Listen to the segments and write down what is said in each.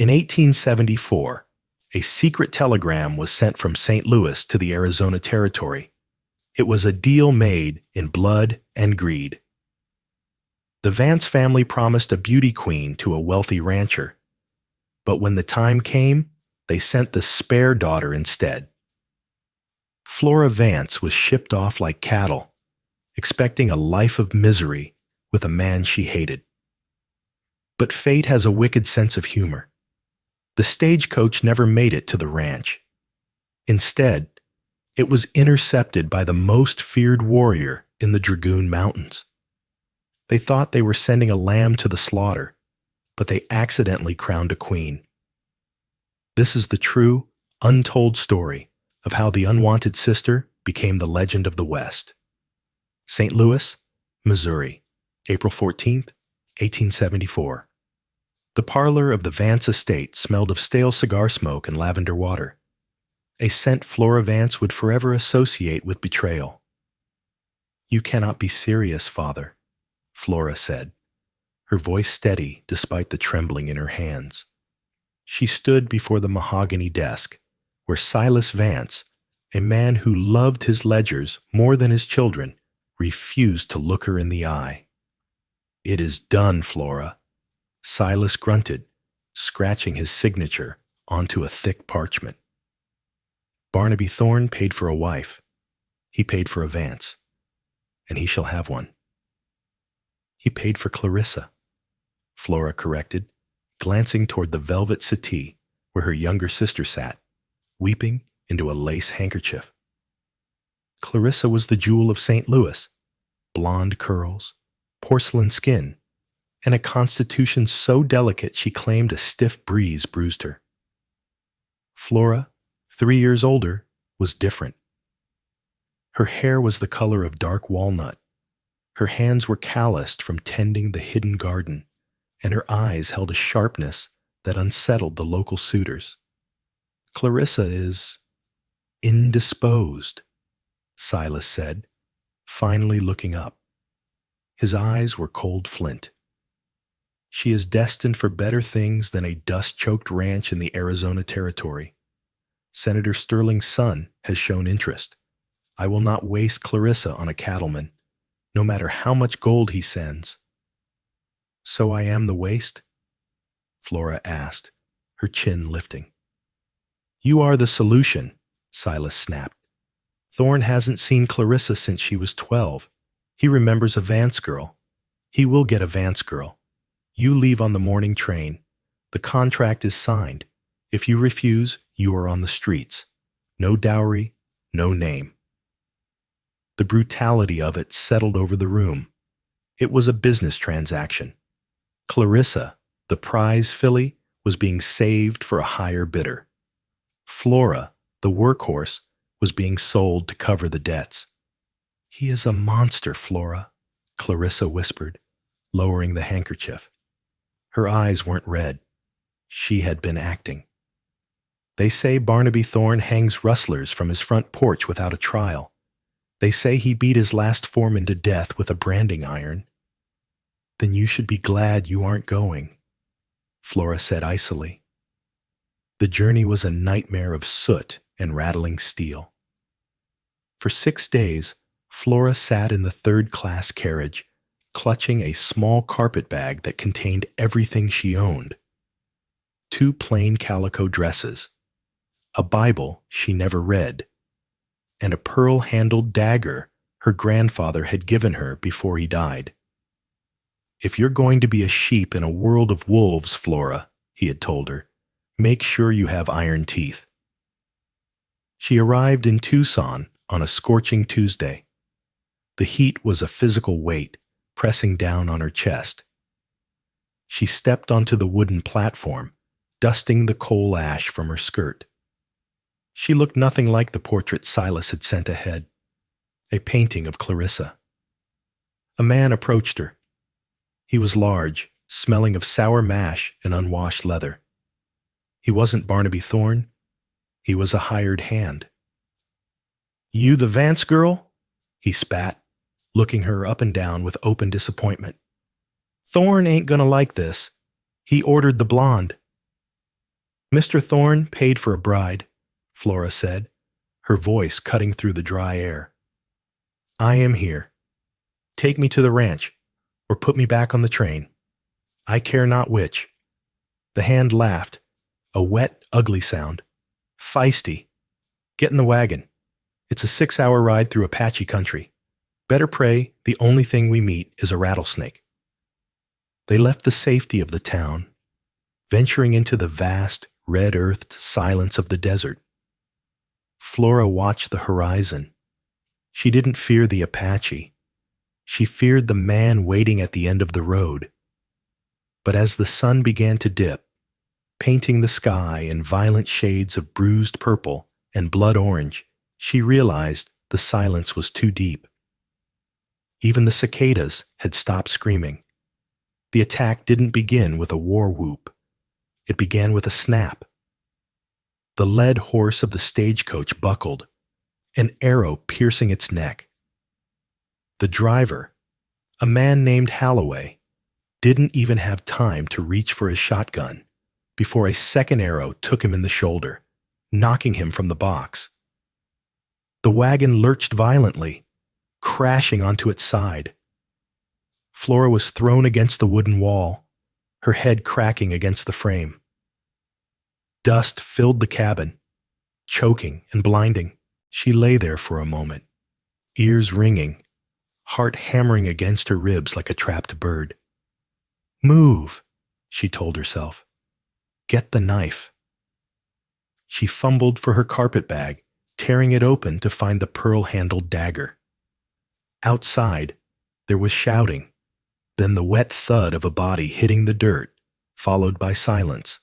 In 1874, a secret telegram was sent from St. Louis to the Arizona Territory. It was a deal made in blood and greed. The Vance family promised a beauty queen to a wealthy rancher, but when the time came, they sent the spare daughter instead. Flora Vance was shipped off like cattle, expecting a life of misery with a man she hated. But fate has a wicked sense of humor. The stagecoach never made it to the ranch. Instead, it was intercepted by the most feared warrior in the Dragoon Mountains. They thought they were sending a lamb to the slaughter, but they accidentally crowned a queen. This is the true, untold story of how the unwanted sister became the legend of the West. St. Louis, Missouri, April 14th, 1874. The parlor of the Vance estate smelled of stale cigar smoke and lavender water, a scent Flora Vance would forever associate with betrayal. "You cannot be serious, Father," Flora said, her voice steady despite the trembling in her hands. She stood before the mahogany desk, where Silas Vance, a man who loved his ledgers more than his children, refused to look her in the eye. "It is done, Flora," Silas grunted, scratching his signature onto a thick parchment. "Barnaby Thorne paid for a wife. He paid for a Vance, and he shall have one." "He paid for Clarissa," Flora corrected, glancing toward the velvet settee where her younger sister sat, weeping into a lace handkerchief. Clarissa was the jewel of St. Louis, blonde curls, porcelain skin, and a constitution so delicate she claimed a stiff breeze bruised her. Flora, 3 years older, was different. Her hair was the color of dark walnut. Her hands were calloused from tending the hidden garden, and her eyes held a sharpness that unsettled the local suitors. "Clarissa is indisposed," Silas said, finally looking up. His eyes were cold flint. "She is destined for better things than a dust-choked ranch in the Arizona Territory. Senator Sterling's son has shown interest. I will not waste Clarissa on a cattleman, no matter how much gold he sends." "So I am the waste?" Flora asked, her chin lifting. "You are the solution," Silas snapped. "Thorne hasn't seen Clarissa since she was 12. He remembers a Vance girl. He will get a Vance girl. You leave on the morning train. The contract is signed. If you refuse, you are on the streets. No dowry, no name." The brutality of it settled over the room. It was a business transaction. Clarissa, the prize filly, was being saved for a higher bidder. Flora, the workhorse, was being sold to cover the debts. "He is a monster, Flora," Clarissa whispered, lowering the handkerchief. Her eyes weren't red. She had been acting. "They say Barnaby Thorne hangs rustlers from his front porch without a trial. They say he beat his last foreman to death with a branding iron." "Then you should be glad you aren't going," Flora said icily. The journey was a nightmare of soot and rattling steel. For 6 days, Flora sat in the third-class carriage, clutching a small carpet bag that contained everything she owned. 2 plain calico dresses, a Bible she never read, and a pearl-handled dagger her grandfather had given her before he died. "If you're going to be a sheep in a world of wolves, Flora," he had told her, "make sure you have iron teeth." She arrived in Tucson on a scorching Tuesday. The heat was a physical weight, pressing down on her chest. She stepped onto the wooden platform, dusting the coal ash from her skirt. She looked nothing like the portrait Silas had sent ahead, a painting of Clarissa. A man approached her. He was large, smelling of sour mash and unwashed leather. He wasn't Barnaby Thorne. He was a hired hand. "You the Vance girl?" he spat, looking her up and down with open disappointment. "Thorne ain't gonna like this. He ordered the blonde." Mr. Thorne paid for a bride, Flora said, her voice cutting through the dry air. I am here. Take me to the ranch, or put me back on the train. I care not which. The hand laughed, a wet, ugly sound. Feisty. Get in the wagon. It's a 6-hour ride through Apache country. Better pray the only thing we meet is a rattlesnake. They left the safety of the town, venturing into the vast, red-earthed silence of the desert. Flora watched the horizon. She didn't fear the Apache. She feared the man waiting at the end of the road. But as the sun began to dip, painting the sky in violent shades of bruised purple and blood orange, she realized the silence was too deep. Even the cicadas had stopped screaming. The attack didn't begin with a war whoop. It began with a snap. The led horse of the stagecoach buckled, an arrow piercing its neck. The driver, a man named Holloway, didn't even have time to reach for his shotgun before a second arrow took him in the shoulder, knocking him from the box. The wagon lurched violently, crashing onto its side. Flora was thrown against the wooden wall, her head cracking against the frame. Dust filled the cabin, choking and blinding. She lay there for a moment, ears ringing, heart hammering against her ribs like a trapped bird. Move, she told herself. Get the knife. She fumbled for her carpet bag, tearing it open to find the pearl-handled dagger. Outside, there was shouting, then the wet thud of a body hitting the dirt, followed by silence.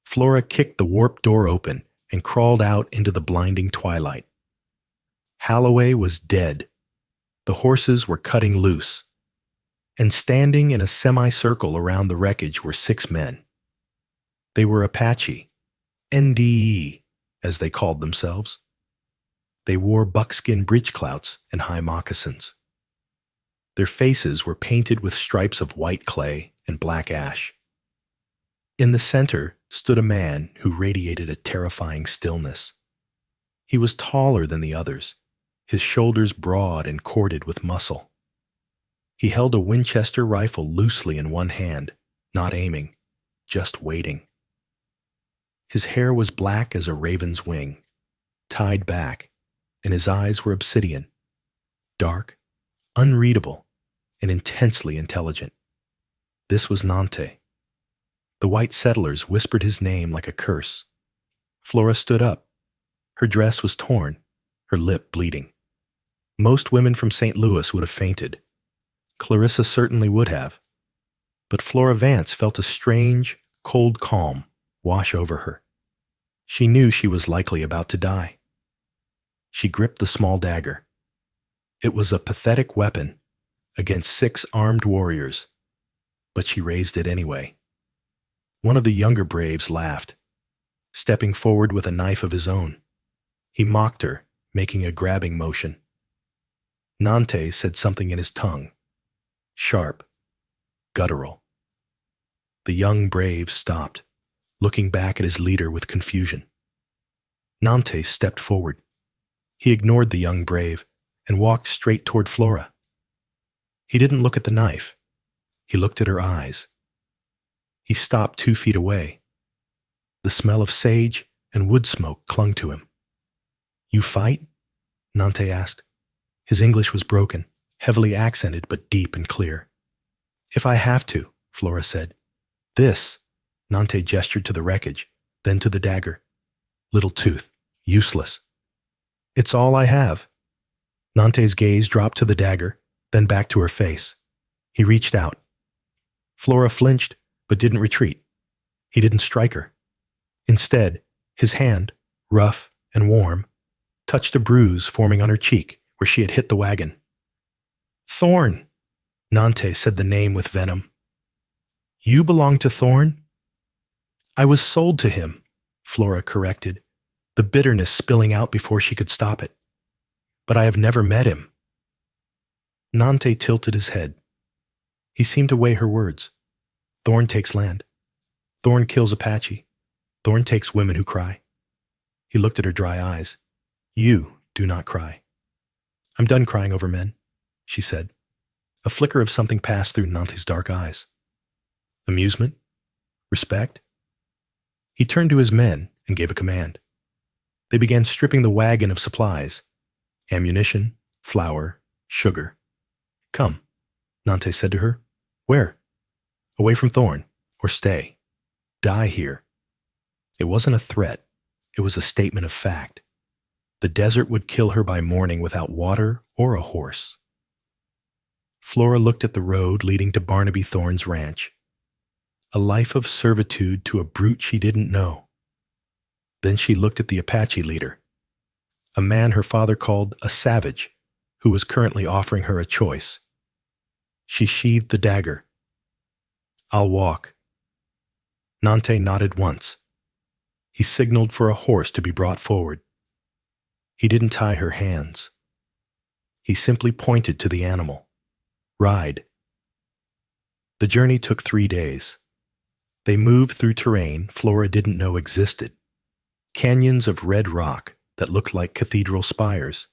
Flora kicked the warped door open and crawled out into the blinding twilight. Holloway was dead. The horses were cutting loose. And standing in a semicircle around the wreckage were 6 men. They were Apache, NDE, as they called themselves. They wore buckskin breechclouts and high moccasins. Their faces were painted with stripes of white clay and black ash. In the center stood a man who radiated a terrifying stillness. He was taller than the others, his shoulders broad and corded with muscle. He held a Winchester rifle loosely in one hand, not aiming, just waiting. His hair was black as a raven's wing, tied back, and his eyes were obsidian, dark, unreadable, and intensely intelligent. This was Nante. The white settlers whispered his name like a curse. Flora stood up. Her dress was torn, her lip bleeding. Most women from St. Louis would have fainted. Clarissa certainly would have. But Flora Vance felt a strange, cold calm wash over her. She knew she was likely about to die. She gripped the small dagger. It was a pathetic weapon against 6 armed warriors, but she raised it anyway. One of the younger braves laughed, stepping forward with a knife of his own. He mocked her, making a grabbing motion. Nante said something in his tongue, sharp, guttural. The young brave stopped, looking back at his leader with confusion. Nante stepped forward. He ignored the young brave and walked straight toward Flora. He didn't look at the knife. He looked at her eyes. He stopped 2 feet away. The smell of sage and wood smoke clung to him. You fight? Nante asked. His English was broken, heavily accented but deep and clear. If I have to, Flora said. This, Nante gestured to the wreckage, then to the dagger. Little tooth, useless. It's all I have. Nante's gaze dropped to the dagger, then back to her face. He reached out. Flora flinched, but didn't retreat. He didn't strike her. Instead, his hand, rough and warm, touched a bruise forming on her cheek where she had hit the wagon. Thorne, Nante said the name with venom. You belong to Thorne? I was sold to him, Flora corrected, the bitterness spilling out before she could stop it. But I have never met him. Nante tilted his head. He seemed to weigh her words. Thorne takes land. Thorne kills Apache. Thorn takes women who cry. He looked at her dry eyes. You do not cry. I'm done crying over men, she said. A flicker of something passed through Nante's dark eyes. Amusement? Respect? He turned to his men and gave a command. They began stripping the wagon of supplies, ammunition, flour, sugar. Come, Nante said to her. Where? Away from Thorn, or stay. Die here. It wasn't a threat. It was a statement of fact. The desert would kill her by morning without water or a horse. Flora looked at the road leading to Barnaby Thorn's ranch. A life of servitude to a brute she didn't know. Then she looked at the Apache leader, a man her father called a savage, who was currently offering her a choice. She sheathed the dagger. I'll walk. Nante nodded once. He signaled for a horse to be brought forward. He didn't tie her hands. He simply pointed to the animal. Ride. The journey took 3 days. They moved through terrain Flora didn't know existed. Canyons of red rock that looked like cathedral spires,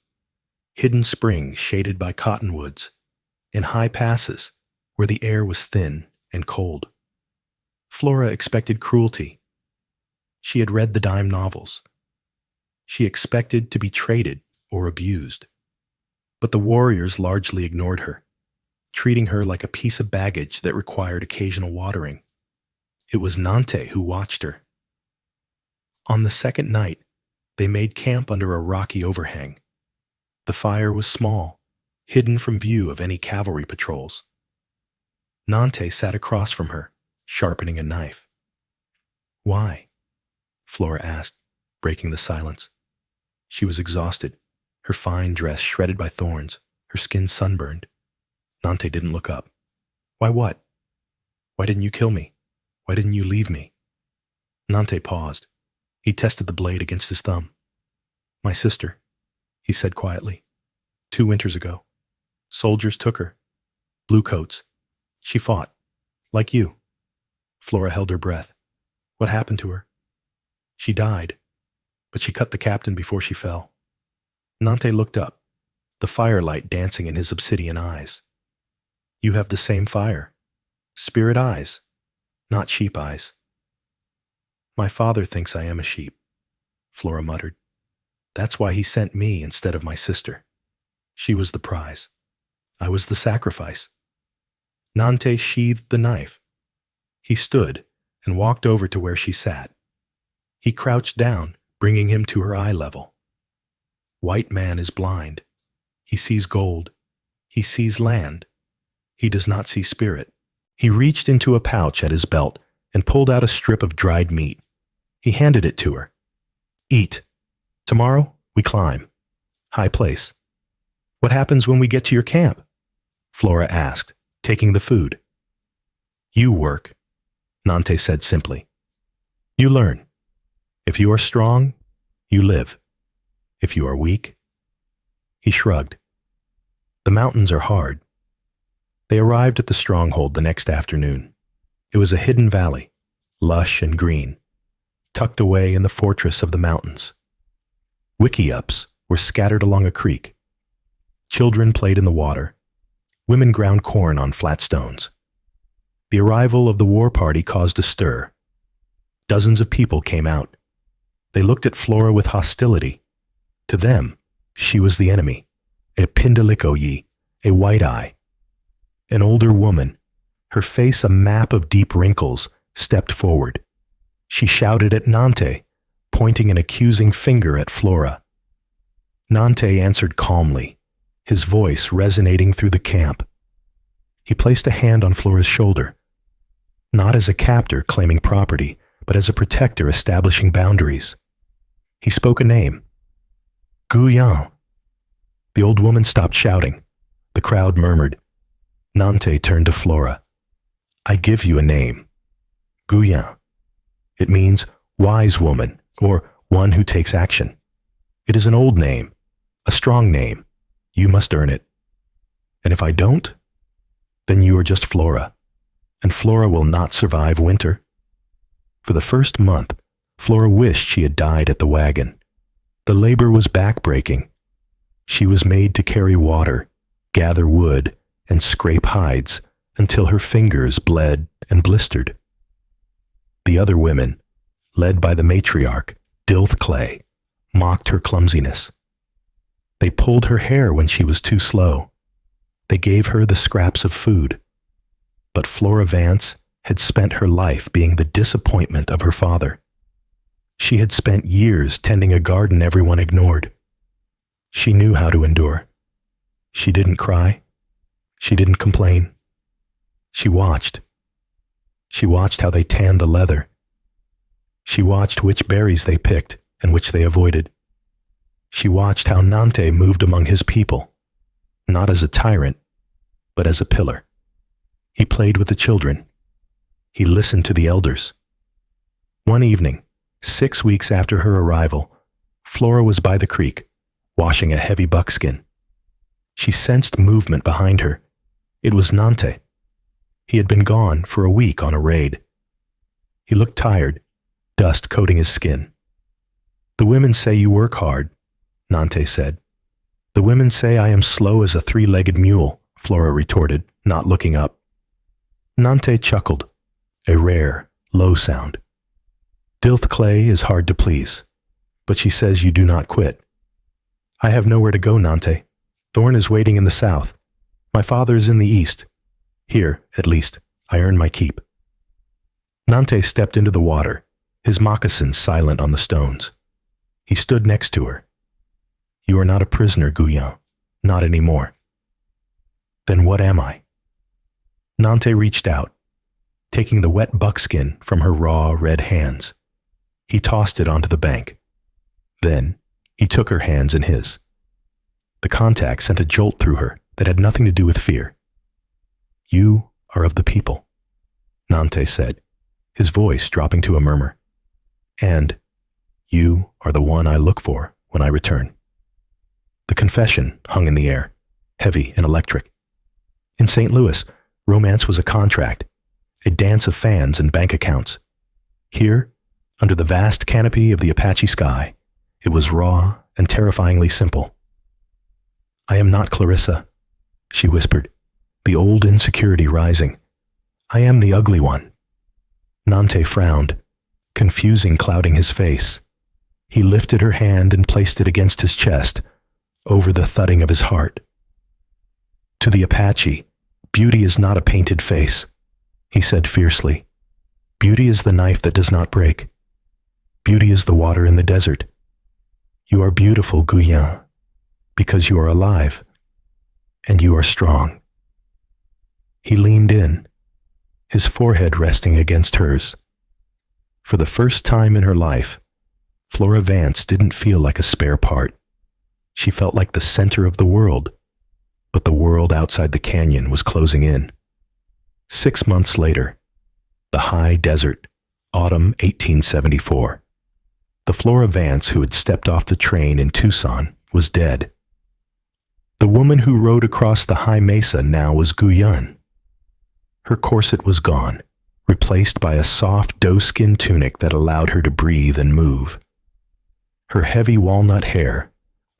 hidden springs shaded by cottonwoods, and high passes where the air was thin and cold. Flora expected cruelty. She had read the dime novels. She expected to be traded or abused. But the warriors largely ignored her, treating her like a piece of baggage that required occasional watering. It was Nante who watched her. On the second night, they made camp under a rocky overhang. The fire was small, hidden from view of any cavalry patrols. Nante sat across from her, sharpening a knife. Why? Flora asked, breaking the silence. She was exhausted, her fine dress shredded by thorns, her skin sunburned. Nante didn't look up. Why what? Why didn't you kill me? Why didn't you leave me? Nante paused. He tested the blade against his thumb. My sister, he said quietly. 2 winters ago. Soldiers took her. Bluecoats. She fought. Like you. Flora held her breath. What happened to her? She died, but she cut the captain before she fell. Nante looked up, the firelight dancing in his obsidian eyes. You have the same fire. Spirit eyes, not sheep eyes. My father thinks I am a sheep, Flora muttered. That's why he sent me instead of my sister. She was the prize. I was the sacrifice. Nante sheathed the knife. He stood and walked over to where she sat. He crouched down, bringing him to her eye level. White man is blind. He sees gold. He sees land. He does not see spirit. He reached into a pouch at his belt and pulled out a strip of dried meat. He handed it to her. Eat. Tomorrow, we climb. High place. What happens when we get to your camp? Flora asked, taking the food. You work, Nante said simply. You learn. If you are strong, you live. If you are weak, he shrugged. The mountains are hard. They arrived at the stronghold the next afternoon. It was a hidden valley, lush and green, tucked away in the fortress of the mountains. Wickiups were scattered along a creek. Children played in the water. Women ground corn on flat stones. The arrival of the war party caused a stir. Dozens of people came out. They looked at Flora with hostility. To them, she was the enemy, a Pindalikoyi, a white eye. An older woman, her face a map of deep wrinkles, stepped forward. She shouted at Nante, pointing an accusing finger at Flora. Nante answered calmly, his voice resonating through the camp. He placed a hand on Flora's shoulder, not as a captor claiming property, but as a protector establishing boundaries. He spoke a name. Guyan. The old woman stopped shouting. The crowd murmured. Nante turned to Flora. I give you a name. Guyan. It means wise woman, or one who takes action. It is an old name, a strong name. You must earn it. And if I don't, then you are just Flora, and Flora will not survive winter. For the first month, Flora wished she had died at the wagon. The labor was back-breaking. She was made to carry water, gather wood, and scrape hides until her fingers bled and blistered. The other women, led by the matriarch, Clay, mocked her clumsiness. They pulled her hair when she was too slow. They gave her the scraps of food. But Flora Vance had spent her life being the disappointment of her father. She had spent years tending a garden everyone ignored. She knew how to endure. She didn't cry. She didn't complain. She watched. She watched how they tanned the leather. She watched which berries they picked and which they avoided. She watched how Nante moved among his people, not as a tyrant, but as a pillar. He played with the children. He listened to the elders. One evening, 6 weeks after her arrival, Flora was by the creek, washing a heavy buckskin. She sensed movement behind her. It was Nante. He had been gone for a week on a raid. He looked tired, dust coating his skin. "The women say you work hard," Nante said. "The women say I am slow as a 3-legged mule," Flora retorted, not looking up. Nante chuckled, a rare, low sound. "Clay is hard to please, but she says you do not quit." "I have nowhere to go, Nante. Thorn is waiting in the south. My father is in the east. Here, at least, I earn my keep." Nante stepped into the water, his moccasins silent on the stones. He stood next to her. "You are not a prisoner, Guyon. Not anymore." "Then what am I?" Nante reached out, taking the wet buckskin from her raw, red hands. He tossed it onto the bank. Then, he took her hands in his. The contact sent a jolt through her that had nothing to do with fear. "You are of the people," Nante said, his voice dropping to a murmur. "And you are the one I look for when I return." The confession hung in the air, heavy and electric. In St. Louis, romance was a contract, a dance of fans and bank accounts. Here, under the vast canopy of the Apache sky, it was raw and terrifyingly simple. "I am not Clarissa," she whispered, the old insecurity rising. "I am the ugly one." Nante frowned, confusing clouding his face. He lifted her hand and placed it against his chest, over the thudding of his heart. "To the Apache, beauty is not a painted face," he said fiercely. "Beauty is the knife that does not break. Beauty is the water in the desert. You are beautiful, Guyon, because you are alive, and you are strong." He leaned in, his forehead resting against hers. For the first time in her life, Flora Vance didn't feel like a spare part. She felt like the center of the world, but the world outside the canyon was closing in. 6 months later, the high desert, autumn 1874. The Flora Vance who had stepped off the train in Tucson was dead. The woman who rode across the high mesa now was Guyon. Her corset was gone, replaced by a soft doe-skin tunic that allowed her to breathe and move. Her heavy walnut hair,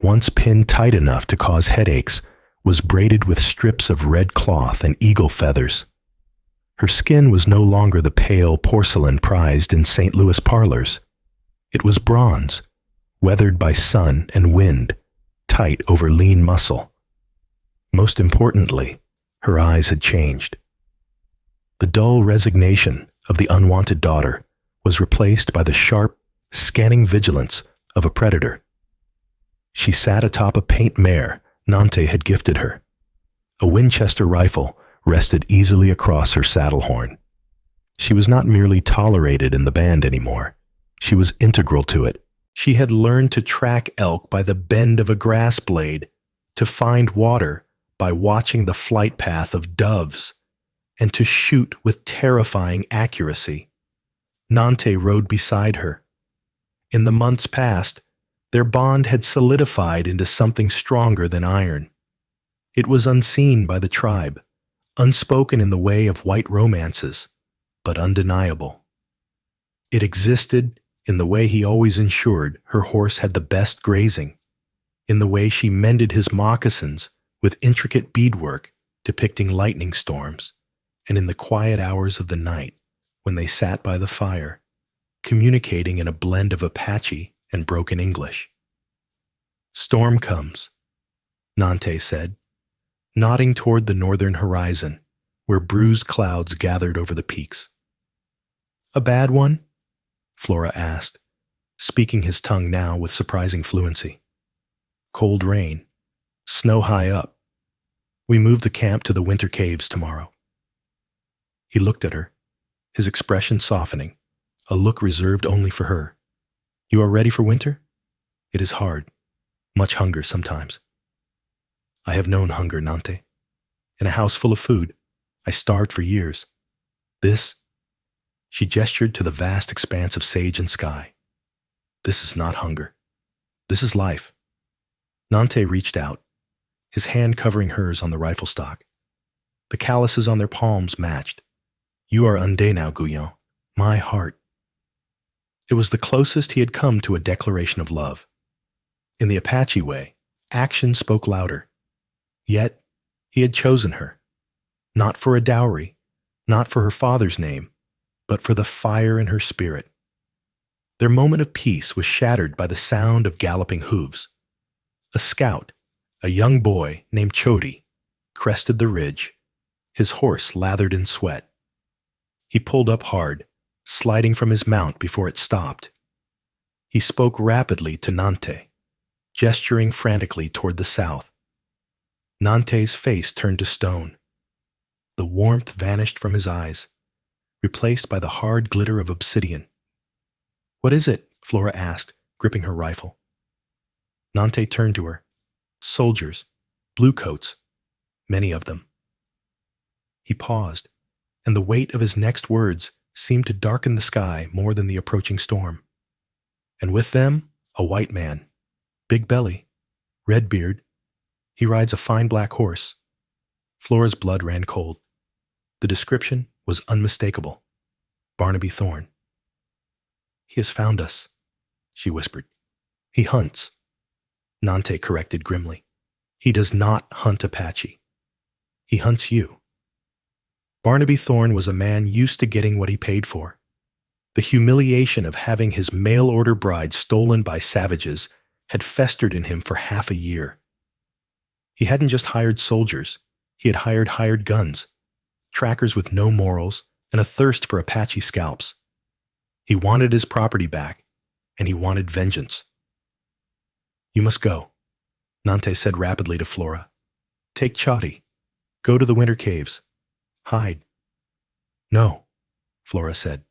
once pinned tight enough to cause headaches, was braided with strips of red cloth and eagle feathers. Her skin was no longer the pale porcelain prized in St. Louis parlors. It was bronze, weathered by sun and wind, tight over lean muscle. Most importantly, her eyes had changed. The dull resignation of the unwanted daughter was replaced by the sharp, scanning vigilance of a predator. She sat atop a paint mare Nante had gifted her. A Winchester rifle rested easily across her saddle horn. She was not merely tolerated in the band anymore. She was integral to it. She had learned to track elk by the bend of a grass blade, to find water by watching the flight path of doves, and to shoot with terrifying accuracy. Nante rode beside her. In the months past, their bond had solidified into something stronger than iron. It was unseen by the tribe, unspoken in the way of white romances, but undeniable. It existed in the way he always ensured her horse had the best grazing, in the way she mended his moccasins with intricate beadwork depicting lightning storms, and in the quiet hours of the night when they sat by the fire, communicating in a blend of Apache and broken English. "Storm comes," Nante said, nodding toward the northern horizon, where bruised clouds gathered over the peaks. "A bad one?" Flora asked, speaking his tongue now with surprising fluency. "Cold rain. Snow high up. We move the camp to the winter caves tomorrow." He looked at her, his expression softening, a look reserved only for her. "You are ready for winter? It is hard. Much hunger sometimes." "I have known hunger, Nante. In a house full of food, I starved for years. This," she gestured to the vast expanse of sage and sky. "This is not hunger. This is life." Nante reached out, his hand covering hers on the rifle stock. The calluses on their palms matched. "You are Undé now, Guyon, my heart." It was the closest he had come to a declaration of love. In the Apache way, action spoke louder. Yet, he had chosen her, not for a dowry, not for her father's name, but for the fire in her spirit. Their moment of peace was shattered by the sound of galloping hooves. A scout, a young boy named Chody, crested the ridge, his horse lathered in sweat. He pulled up hard, sliding from his mount before it stopped. He spoke rapidly to Nante, gesturing frantically toward the south. Nante's face turned to stone. The warmth vanished from his eyes, replaced by the hard glitter of obsidian. "What is it?" Flora asked, gripping her rifle. Nante turned to her. "Soldiers, blue coats, many of them." He paused, and the weight of his next words seemed to darken the sky more than the approaching storm. "And with them, a white man, big belly, red beard. He rides a fine black horse." Flora's blood ran cold. The description was unmistakable. Barnaby Thorne. "He has found us," she whispered. "He hunts." Nante corrected grimly. "He does not hunt Apache. He hunts you." Barnaby Thorne was a man used to getting what he paid for. The humiliation of having his mail-order bride stolen by savages had festered in him for half a year. He hadn't just hired soldiers, he had hired guns, trackers with no morals, and a thirst for Apache scalps. He wanted his property back, and he wanted vengeance. "You must go," Nante said rapidly to Flora. "Take Chody. Go to the winter caves. Hide." "No," Flora said,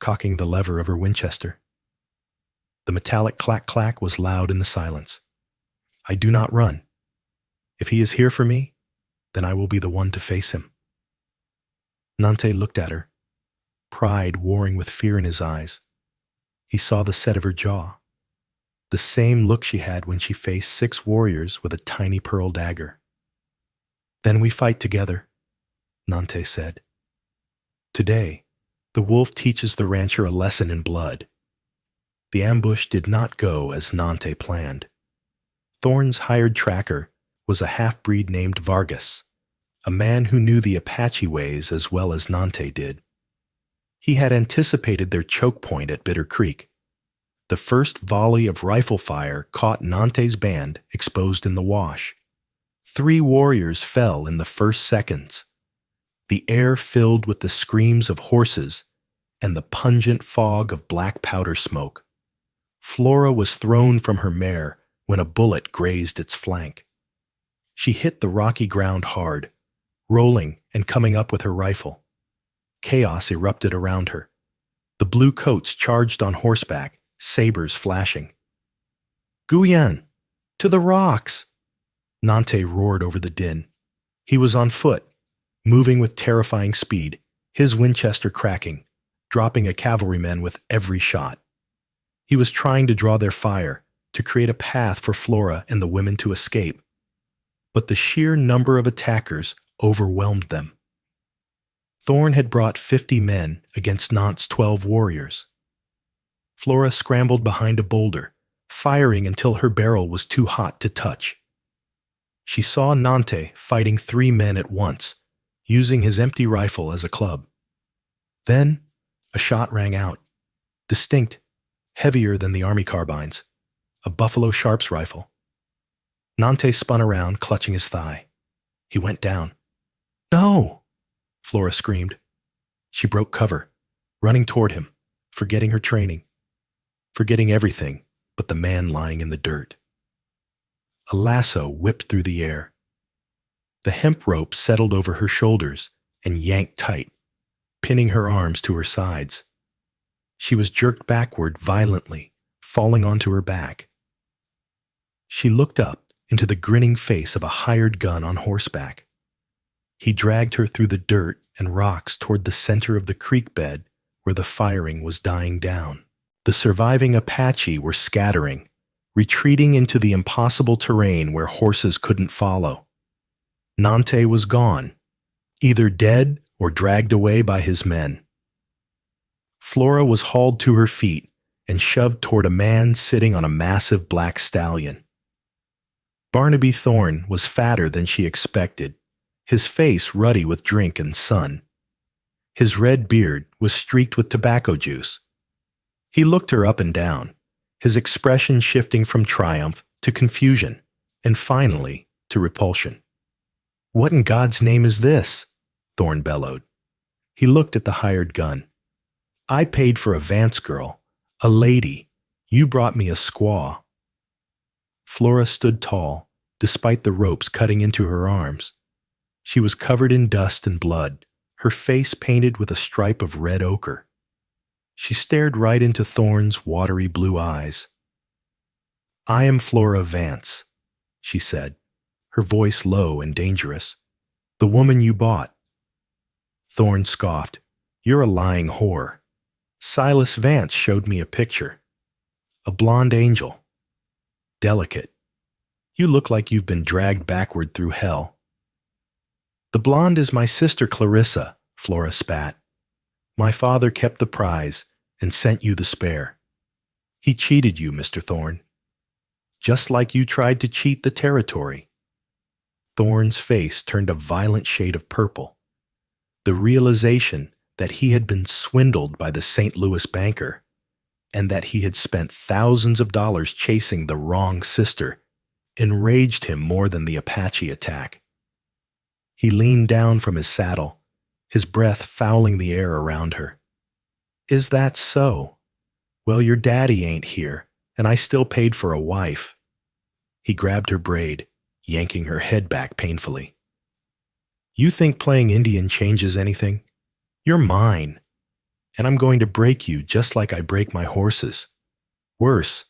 cocking the lever of her Winchester. The metallic clack-clack was loud in the silence. "I do not run. If he is here for me, then I will be the one to face him." Nante looked at her, pride warring with fear in his eyes. He saw the set of her jaw, the same look she had when she faced 6 warriors with a tiny pearl dagger. "Then we fight together," Nante said. Today, the wolf teaches the rancher a lesson in blood. The ambush did not go as Nante planned. Thorne's hired tracker was a half-breed named Vargas, a man who knew the Apache ways as well as Nante did. He had anticipated their choke point at Bitter Creek. The first volley of rifle fire caught Nante's band exposed in the wash. 3 warriors fell in the first seconds. The air filled with the screams of horses and the pungent fog of black powder smoke. Flora was thrown from her mare when a bullet grazed its flank. She hit the rocky ground hard, rolling and coming up with her rifle. Chaos erupted around her. The blue coats charged on horseback, sabers flashing. "Guyan! To the rocks!" Nante roared over the din. He was on foot, moving with terrifying speed, his Winchester cracking, dropping a cavalryman with every shot. He was trying to draw their fire, to create a path for Flora and the women to escape. But the sheer number of attackers overwhelmed them. Thorne had brought 50 men against Nant's 12 warriors. Flora scrambled behind a boulder, firing until her barrel was too hot to touch. She saw Nante fighting 3 men at once, using his empty rifle as a club. Then, a shot rang out, distinct, heavier than the army carbines, a Buffalo Sharps rifle. Nante spun around, clutching his thigh. He went down. "No!" Flora screamed. She broke cover, running toward him, forgetting her training, forgetting everything but the man lying in the dirt. A lasso whipped through the air. The hemp rope settled over her shoulders and yanked tight, pinning her arms to her sides. She was jerked backward violently, falling onto her back. She looked up into the grinning face of a hired gun on horseback. He dragged her through the dirt and rocks toward the center of the creek bed where the firing was dying down. The surviving Apache were scattering, retreating into the impossible terrain where horses couldn't follow. Nante was gone, either dead or dragged away by his men. Flora was hauled to her feet and shoved toward a man sitting on a massive black stallion. Barnaby Thorne was fatter than she expected, his face ruddy with drink and sun. His red beard was streaked with tobacco juice. He looked her up and down, his expression shifting from triumph to confusion, and finally to repulsion. "What in God's name is this?" Thorne bellowed. He looked at the hired gun. "I paid for a Vance girl, a lady. You brought me a squaw." Flora stood tall, despite the ropes cutting into her arms. She was covered in dust and blood, her face painted with a stripe of red ochre. She stared right into Thorne's watery blue eyes. "I am Flora Vance," she said, her voice low and dangerous. "The woman you bought." Thorne scoffed. "You're a lying whore. Silas Vance showed me a picture. A blonde angel. Delicate. You look like you've been dragged backward through hell." "The blonde is my sister Clarissa," Flora spat. "My father kept the prize and sent you the spare. He cheated you, Mr. Thorne. Just like you tried to cheat the territory." Thorne's face turned a violent shade of purple. The realization that he had been swindled by the St. Louis banker and that he had spent thousands of dollars chasing the wrong sister enraged him more than the Apache attack. He leaned down from his saddle, his breath fouling the air around her. "Is that so? Well, your daddy ain't here, and I still paid for a wife." He grabbed her braid, yanking her head back painfully. "You think playing Indian changes anything? You're mine, and I'm going to break you just like I break my horses. Worse,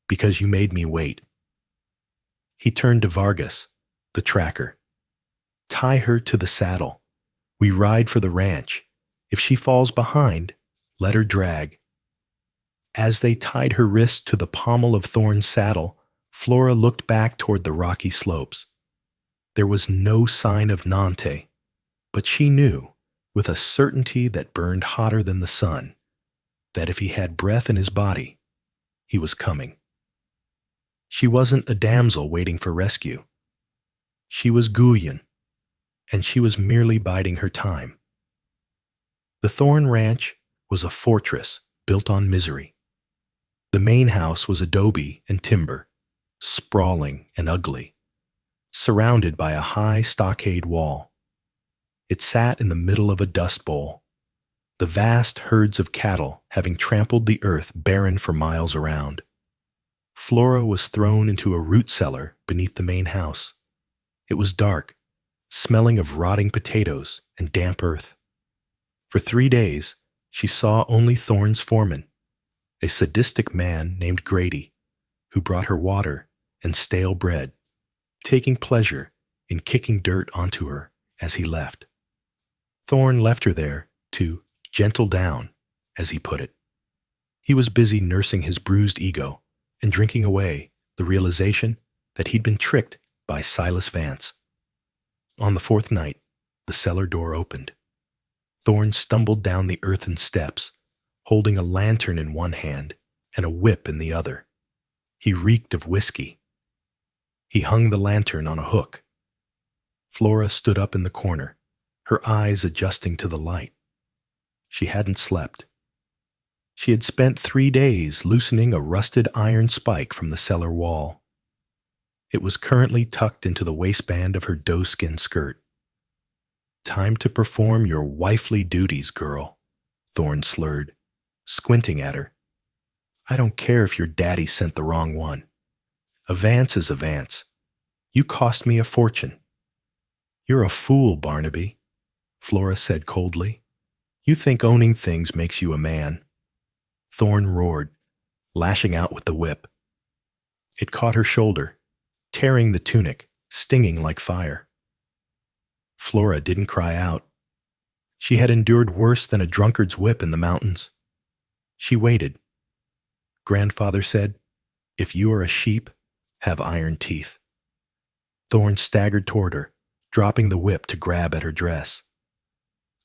because you made me wait." He turned to Vargas, the tracker. "Tie her to the saddle. We ride for the ranch. If she falls behind, let her drag." As they tied her wrists to the pommel of Thorne's saddle, Flora looked back toward the rocky slopes. There was no sign of Nante, but she knew, with a certainty that burned hotter than the sun, that if he had breath in his body, he was coming. She wasn't a damsel waiting for rescue. She was Guyon, and she was merely biding her time. The Thorne Ranch was a fortress built on misery. The main house was adobe and timber, sprawling and ugly, surrounded by a high stockade wall. It sat in the middle of a dust bowl, the vast herds of cattle having trampled the earth barren for miles around. Flora was thrown into a root cellar beneath the main house. It was dark, smelling of rotting potatoes and damp earth. For 3 days, she saw only Thorne's foreman, a sadistic man named Grady, who brought her water and stale bread, taking pleasure in kicking dirt onto her as he left. Thorne left her there to gentle down, as he put it. He was busy nursing his bruised ego and drinking away the realization that he'd been tricked by Silas Vance. On the 4th night, the cellar door opened. Thorne stumbled down the earthen steps, holding a lantern in one hand and a whip in the other. He reeked of whiskey. He hung the lantern on a hook. Flora stood up in the corner, her eyes adjusting to the light. She hadn't slept. She had spent 3 days loosening a rusted iron spike from the cellar wall. It was currently tucked into the waistband of her doeskin skirt. "Time to perform your wifely duties, girl," Thorne slurred, squinting at her. "I don't care if your daddy sent the wrong one. Avance is avance. You cost me a fortune." "You're a fool, Barnaby," Flora said coldly. "You think owning things makes you a man." Thorne roared, lashing out with the whip. It caught her shoulder, tearing the tunic, stinging like fire. Flora didn't cry out. She had endured worse than a drunkard's whip in the mountains. She waited. Grandfather said, "If you are a sheep, have iron teeth." Thorne staggered toward her, dropping the whip to grab at her dress.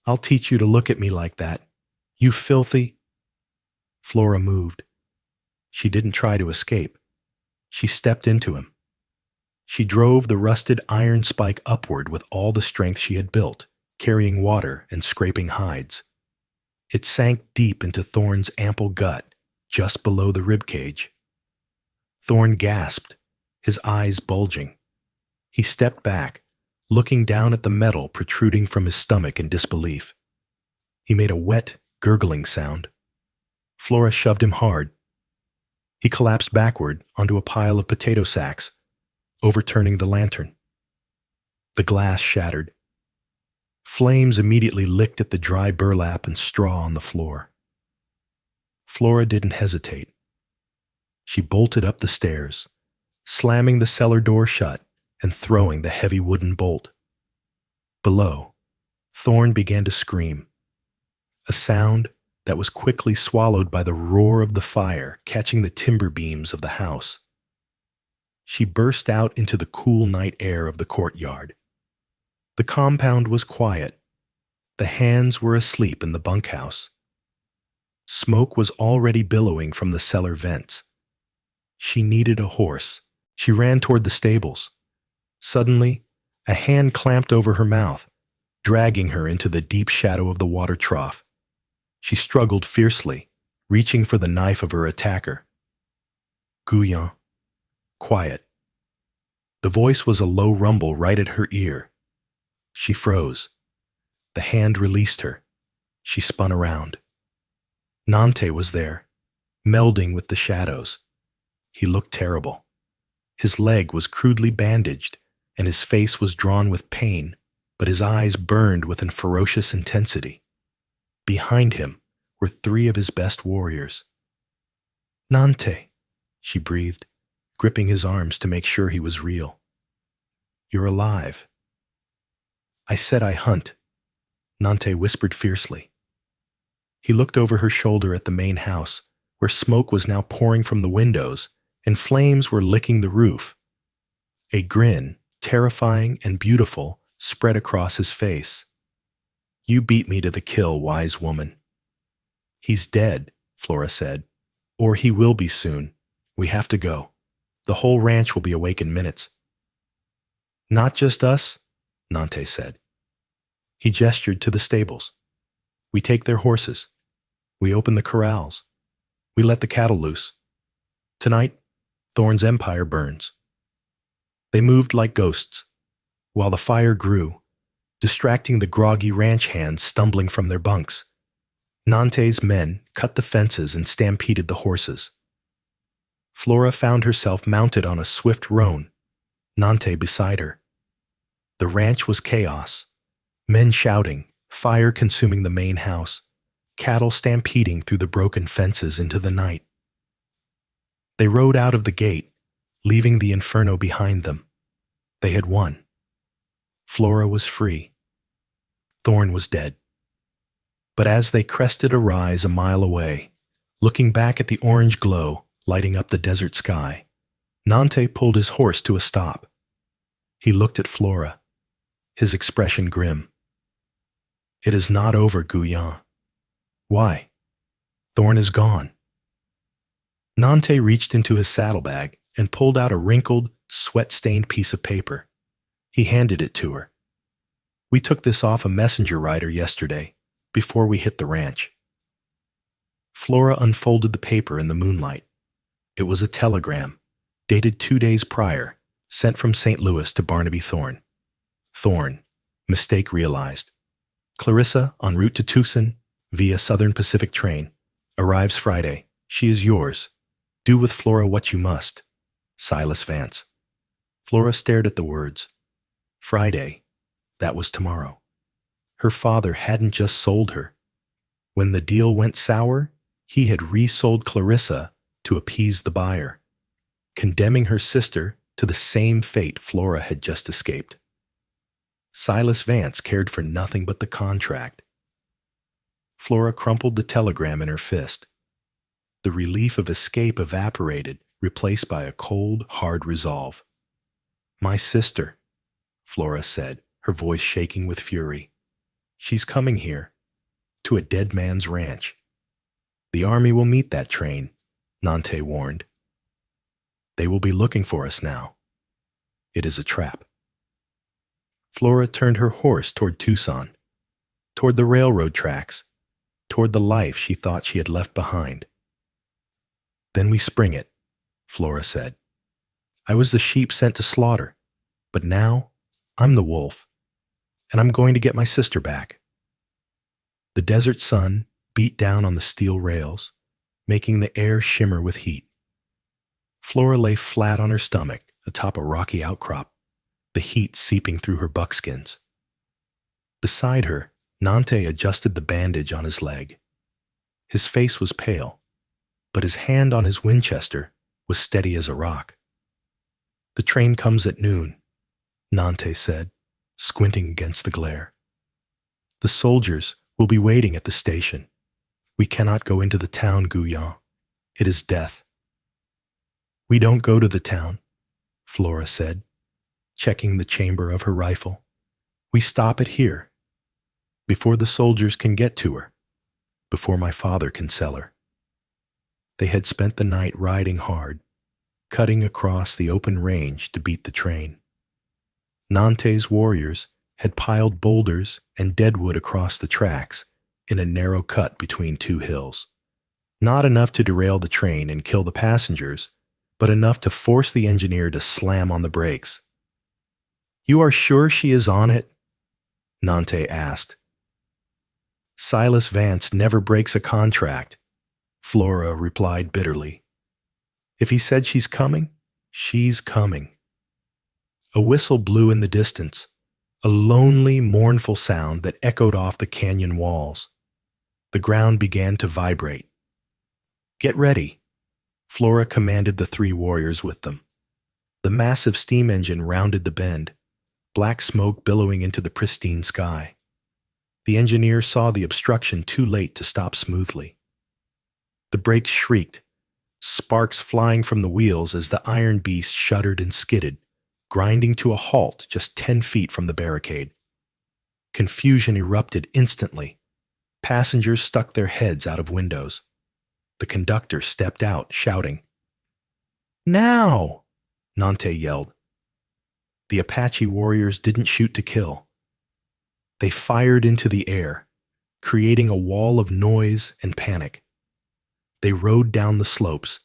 "I'll teach you to look at me like that, you filthy—" Flora moved. She didn't try to escape. She stepped into him. She drove the rusted iron spike upward with all the strength she had built, carrying water and scraping hides. It sank deep into Thorne's ample gut, just below the ribcage. Thorne gasped, his eyes bulging. He stepped back, looking down at the metal protruding from his stomach in disbelief. He made a wet, gurgling sound. Flora shoved him hard. He collapsed backward onto a pile of potato sacks, overturning the lantern. The glass shattered. Flames immediately licked at the dry burlap and straw on the floor. Flora didn't hesitate. She bolted up the stairs, slamming the cellar door shut and throwing the heavy wooden bolt. Below, Thorne began to scream, a sound that was quickly swallowed by the roar of the fire catching the timber beams of the house. She burst out into the cool night air of the courtyard. The compound was quiet. The hands were asleep in the bunkhouse. Smoke was already billowing from the cellar vents. She needed a horse. She ran toward the stables. Suddenly, a hand clamped over her mouth, dragging her into the deep shadow of the water trough. She struggled fiercely, reaching for the knife of her attacker. "Guyon." Quiet. The voice was a low rumble right at her ear. She froze. The hand released her. She spun around. Nante was there, melding with the shadows. He looked terrible. His leg was crudely bandaged, and his face was drawn with pain, but his eyes burned with a ferocious intensity. Behind him were 3 of his best warriors. "Nante," she breathed, gripping his arms to make sure he was real. "You're alive." "I said I hunt," Nante whispered fiercely. He looked over her shoulder at the main house, where smoke was now pouring from the windows and flames were licking the roof. A grin, terrifying and beautiful, spread across his face. "You beat me to the kill, wise woman." "He's dead," Flora said. "Or he will be soon. We have to go. The whole ranch will be awake in minutes." "Not just us," Nante said. He gestured to the stables. "We take their horses. We open the corrals. We let the cattle loose. Tonight, Thorne's empire burns." They moved like ghosts, while the fire grew, distracting the groggy ranch hands stumbling from their bunks. Nante's men cut the fences and stampeded the horses. Flora found herself mounted on a swift roan, Nante beside her. The ranch was chaos, men shouting, fire consuming the main house, cattle stampeding through the broken fences into the night. They rode out of the gate, leaving the inferno behind them. They had won. Flora was free. Thorne was dead. But as they crested a rise a mile away, looking back at the orange glow lighting up the desert sky, Nante pulled his horse to a stop. He looked at Flora, his expression grim. "It is not over, Guyon." "Why?" "Thorne is gone." Nante reached into his saddlebag and pulled out a wrinkled, sweat-stained piece of paper. He handed it to her. We took this off a messenger rider yesterday, before we hit the ranch. Flora unfolded the paper in the moonlight. It was a telegram, dated 2 days prior, sent from St. Louis to Barnaby Thorne. Thorne, mistake realized. Clarissa en route to Tucson via Southern Pacific train. Arrives Friday. She is yours. Do with Flora what you must. Silas Vance. Flora stared at the words. Friday. That was tomorrow. Her father hadn't just sold her. When the deal went sour, he had resold Clarissa to appease the buyer, condemning her sister to the same fate Flora had just escaped. Silas Vance cared for nothing but the contract. Flora crumpled the telegram in her fist. The relief of escape evaporated, replaced by a cold, hard resolve. My sister, Flora said, her voice shaking with fury. She's coming here, to a dead man's ranch. The army will meet that train, Nante warned. They will be looking for us now. It is a trap. Flora turned her horse toward Tucson, toward the railroad tracks, toward the life she thought she had left behind. Then we spring it, Flora said. I was the sheep sent to slaughter, but now I'm the wolf, and I'm going to get my sister back. The desert sun beat down on the steel rails, making the air shimmer with heat. Flora lay flat on her stomach atop a rocky outcrop, the heat seeping through her buckskins. Beside her, Nante adjusted the bandage on his leg. His face was pale, but his hand on his Winchester was steady as a rock. The train comes at noon, Nante said, squinting against the glare. The soldiers will be waiting at the station. We cannot go into the town, Guyon. It is death. We don't go to the town, Flora said, checking the chamber of her rifle. We stop it here, before the soldiers can get to her, before my father can sell her. They had spent the night riding hard, cutting across the open range to beat the train. Nante's warriors had piled boulders and deadwood across the tracks in a narrow cut between two hills. Not enough to derail the train and kill the passengers, but enough to force the engineer to slam on the brakes. You are sure she is on it? Nante asked. Silas Vance never breaks a contract, Flora replied bitterly. If he said she's coming, she's coming. A whistle blew in the distance, a lonely, mournful sound that echoed off the canyon walls. The ground began to vibrate. Get ready, Flora commanded the 3 warriors with them. The massive steam engine rounded the bend, black smoke billowing into the pristine sky. The engineer saw the obstruction too late to stop smoothly. The brakes shrieked, sparks flying from the wheels as the iron beast shuddered and skidded, grinding to a halt just 10 feet from the barricade. Confusion erupted instantly. Passengers stuck their heads out of windows. The conductor stepped out, shouting. Now! Nante yelled. The Apache warriors didn't shoot to kill. They fired into the air, creating a wall of noise and panic. They rode down the slopes,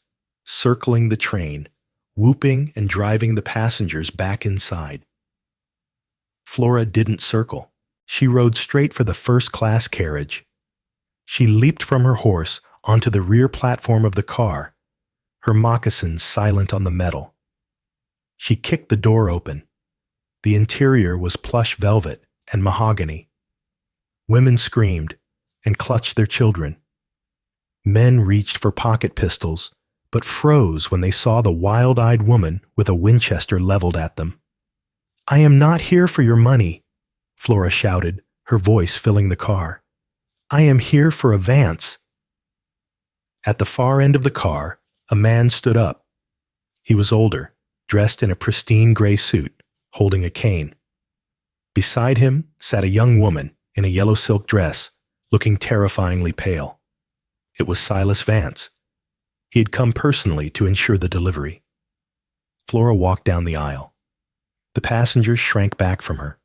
circling the train, whooping and driving the passengers back inside. Flora didn't circle. She rode straight for the first-class carriage. She leaped from her horse onto the rear platform of the car, her moccasins silent on the metal. She kicked the door open. The interior was plush velvet and mahogany. Women screamed and clutched their children. Men reached for pocket pistols, but froze when they saw the wild-eyed woman with a Winchester leveled at them. I am not here for your money, Flora shouted, her voice filling the car. I am here for a Vance. At the far end of the car, a man stood up. He was older, dressed in a pristine gray suit, holding a cane. Beside him sat a young woman in a yellow silk dress, looking terrifyingly pale. It was Silas Vance. He had come personally to ensure the delivery. Flora walked down the aisle. The passengers shrank back from her.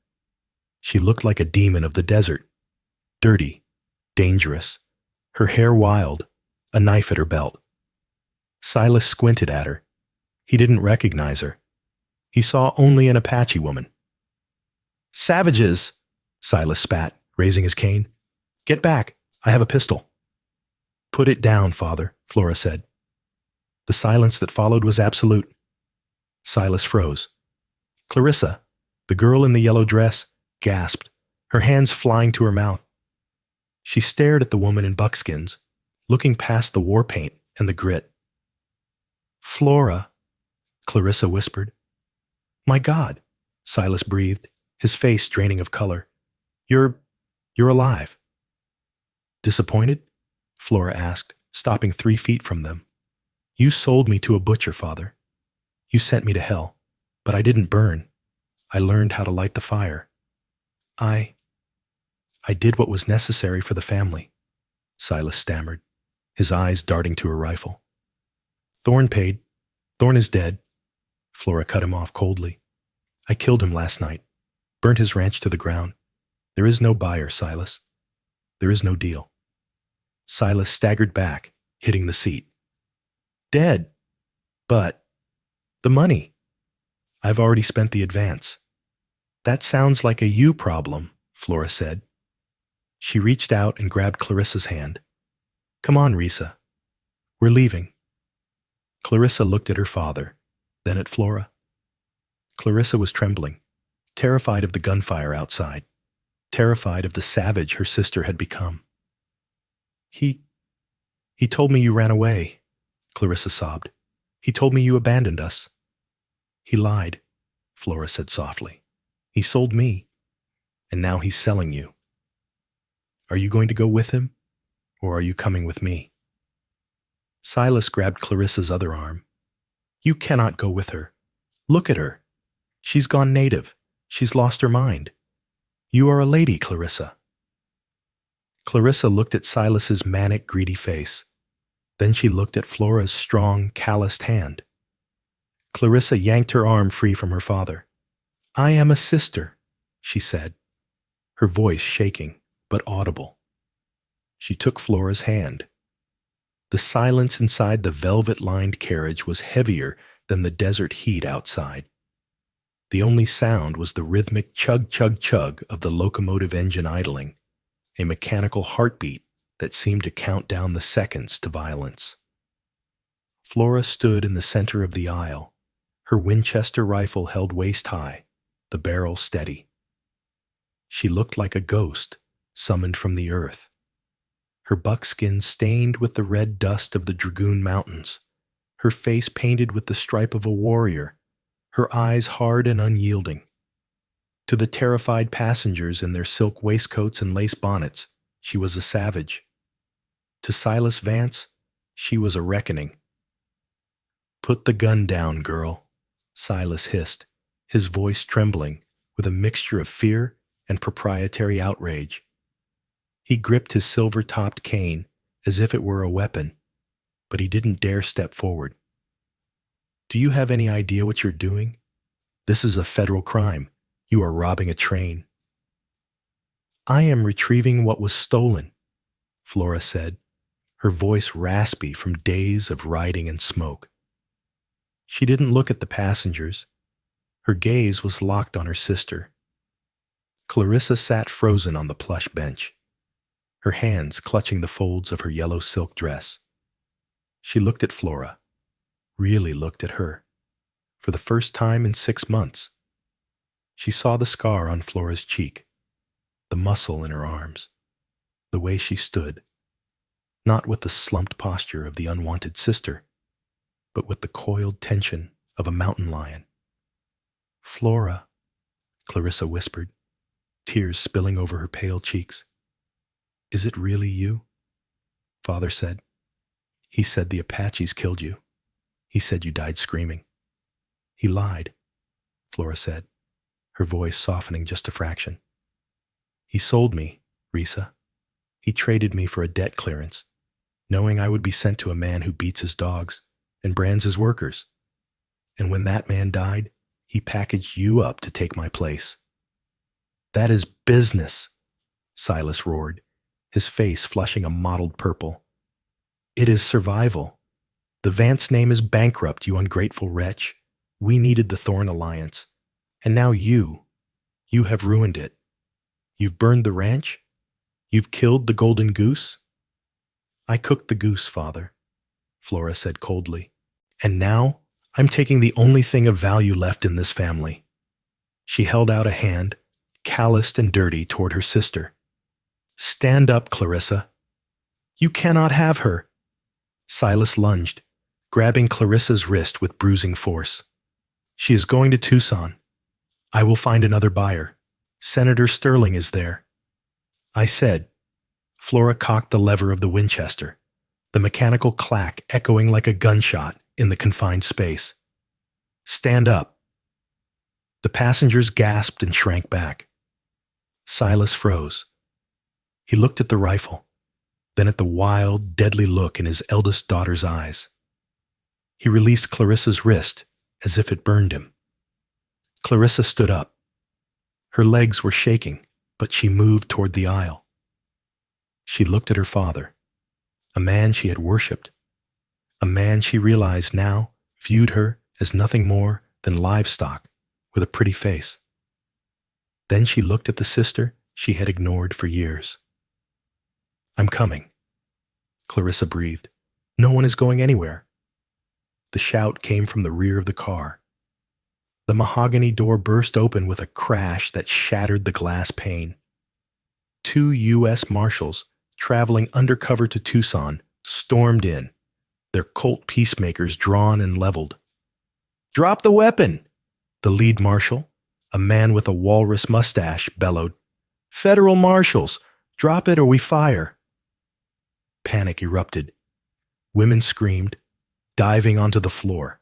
She looked like a demon of the desert, dirty, dangerous, her hair wild, a knife at her belt. Silas squinted at her. He didn't recognize her. He saw only an Apache woman. "Savages!" Silas spat, raising his cane. "Get back! I have a pistol." "Put it down, Father," Flora said. The silence that followed was absolute. Silas froze. Clarissa, the girl in the yellow dress, gasped, her hands flying to her mouth. She stared at the woman in buckskins, looking past the war paint and the grit. "Flora," Clarissa whispered. "My God," Silas breathed, his face draining of color. You're alive." "Disappointed?" Flora asked, stopping 3 feet from them. "You sold me to a butcher, Father. You sent me to hell, but I didn't burn. I learned how to light the fire. I did what was necessary for the family," Silas stammered, his eyes darting to her rifle. "Thorne paid. Thorne is dead." Flora cut him off coldly. "I killed him last night, burnt his ranch to the ground. There is no buyer, Silas. There is no deal." Silas staggered back, hitting the seat. "Dead? But the money. I've already spent the advance." "That sounds like a you problem," Flora said. She reached out and grabbed Clarissa's hand. "Come on, Risa. We're leaving." Clarissa looked at her father, then at Flora. Clarissa was trembling, terrified of the gunfire outside, terrified of the savage her sister had become. He told me you ran away," Clarissa sobbed. "He told me you abandoned us." "He lied," Flora said softly. "He sold me, and now he's selling you. Are you going to go with him, or are you coming with me?" Silas grabbed Clarissa's other arm. "You cannot go with her. Look at her. She's gone native. She's lost her mind. You are a lady, Clarissa." Clarissa looked at Silas's manic, greedy face. Then she looked at Flora's strong, calloused hand. Clarissa yanked her arm free from her father. "I am a sister," she said, her voice shaking, but audible. She took Flora's hand. The silence inside the velvet-lined carriage was heavier than the desert heat outside. The only sound was the rhythmic chug-chug-chug of the locomotive engine idling, a mechanical heartbeat that seemed to count down the seconds to violence. Flora stood in the center of the aisle, her Winchester rifle held waist-high, the barrel steady. She looked like a ghost summoned from the earth, her buckskin stained with the red dust of the Dragoon Mountains, her face painted with the stripe of a warrior, her eyes hard and unyielding. To the terrified passengers in their silk waistcoats and lace bonnets, she was a savage. To Silas Vance, she was a reckoning. "Put the gun down, girl," Silas hissed, his voice trembling with a mixture of fear and proprietary outrage. He gripped his silver-topped cane as if it were a weapon, but he didn't dare step forward. "Do you have any idea what you're doing? This is a federal crime. You are robbing a train." "I am retrieving what was stolen," Flora said, her voice raspy from days of riding and smoke. She didn't look at the passengers. Her gaze was locked on her sister. Clarissa sat frozen on the plush bench, her hands clutching the folds of her yellow silk dress. She looked at Flora, really looked at her, for the first time in 6 months. She saw the scar on Flora's cheek, the muscle in her arms, the way she stood, not with the slumped posture of the unwanted sister, but with the coiled tension of a mountain lion. "Flora," Clarissa whispered, tears spilling over her pale cheeks. "Is it really you?" Father said. "He said the Apaches killed you. He said you died screaming." "He lied," Flora said, her voice softening just a fraction. "He sold me, Risa. He traded me for a debt clearance. knowing I would be sent to a man who beats his dogs and brands his workers. And when that man died, he packaged you up to take my place. That is business, Silas roared, his face flushing a mottled purple. It is survival. The Vance name is bankrupt, you ungrateful wretch. We needed the Thorn Alliance. And now you have ruined it. You've burned the ranch? You've killed the golden goose? I cooked the goose, Father, Flora said coldly. And now I'm taking the only thing of value left in this family. She held out a hand, calloused and dirty, toward her sister. Stand up, Clarissa. You cannot have her. Silas lunged, grabbing Clarissa's wrist with bruising force. She is going to Tucson. I will find another buyer. Senator Sterling is there. I said. Flora cocked the lever of the Winchester, the mechanical clack echoing like a gunshot in the confined space. Stand up. The passengers gasped and shrank back. Silas froze. He looked at the rifle, then at the wild, deadly look in his eldest daughter's eyes. He released Clarissa's wrist as if it burned him. Clarissa stood up. Her legs were shaking, but she moved toward the aisle. She looked at her father, a man she had worshipped, a man she realized now viewed her as nothing more than livestock with a pretty face. Then she looked at the sister she had ignored for years. I'm coming, Clarissa breathed. No one is going anywhere. The shout came from the rear of the car. The mahogany door burst open with a crash that shattered the glass pane. 2 U.S. Marshals, traveling undercover to Tucson, stormed in, their Colt peacemakers drawn and leveled. Drop the weapon, the lead marshal, a man with a walrus mustache, bellowed. Federal marshals, drop it or we fire. Panic erupted. Women screamed, diving onto the floor.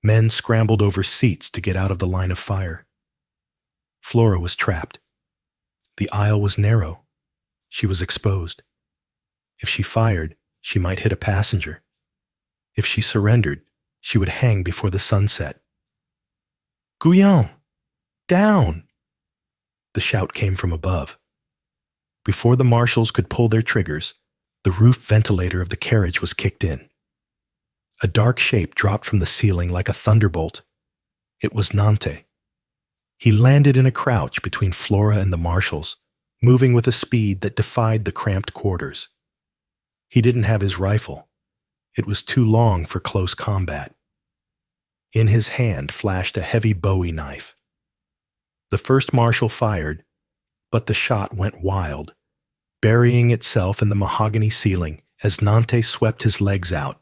Men scrambled over seats to get out of the line of fire. Flora was trapped. The aisle was narrow. She was exposed. If she fired, she might hit a passenger. If she surrendered, she would hang before the sunset. Guyon! Down! The shout came from above. Before the marshals could pull their triggers, the roof ventilator of the carriage was kicked in. A dark shape dropped from the ceiling like a thunderbolt. It was Nante. He landed in a crouch between Flora and the marshals, moving with a speed that defied the cramped quarters. He didn't have his rifle. It was too long for close combat. In his hand flashed a heavy Bowie knife. The first marshal fired, but the shot went wild, burying itself in the mahogany ceiling as Nante swept his legs out,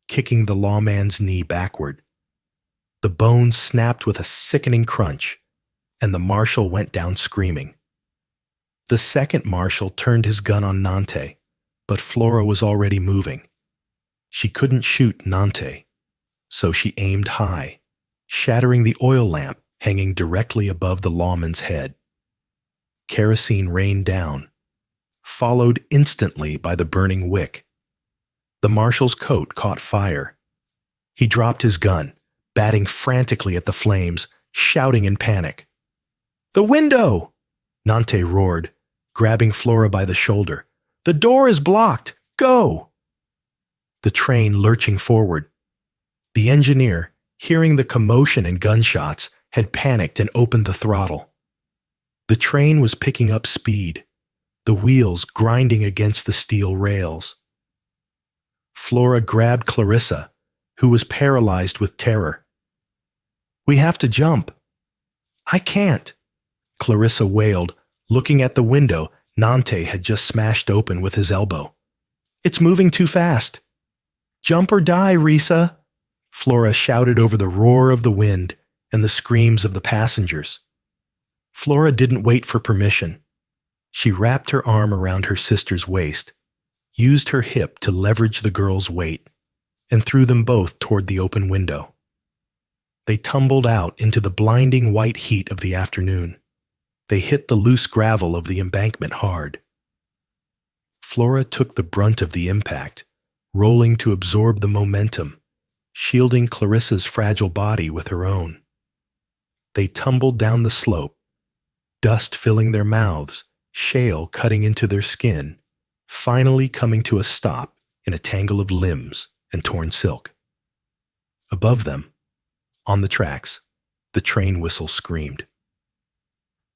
kicking the lawman's knee backward. The bone snapped with a sickening crunch, and the marshal went down screaming. The second marshal turned his gun on Nante, but Flora was already moving. She couldn't shoot Nante, so she aimed high, shattering the oil lamp hanging directly above the lawman's head. Kerosene rained down, followed instantly by the burning wick. The marshal's coat caught fire. He dropped his gun, batting frantically at the flames, shouting in panic. "The window!" Nante roared, grabbing Flora by the shoulder. "The door is blocked! Go!" The train lurching forward. The engineer, hearing the commotion and gunshots, had panicked and opened the throttle. The train was picking up speed, the wheels grinding against the steel rails. Flora grabbed Clarissa, who was paralyzed with terror. "We have to jump." "I can't," Clarissa wailed, looking at the window Nante had just smashed open with his elbow. "It's moving too fast." "Jump or die, Risa," Flora shouted over the roar of the wind and the screams of the passengers. Flora didn't wait for permission. She wrapped her arm around her sister's waist, used her hip to leverage the girl's weight, and threw them both toward the open window. They tumbled out into the blinding white heat of the afternoon. They hit the loose gravel of the embankment hard. Flora took the brunt of the impact, rolling to absorb the momentum, shielding Clarissa's fragile body with her own. They tumbled down the slope, dust filling their mouths, shale cutting into their skin, finally coming to a stop in a tangle of limbs and torn silk. Above them, on the tracks, the train whistle screamed.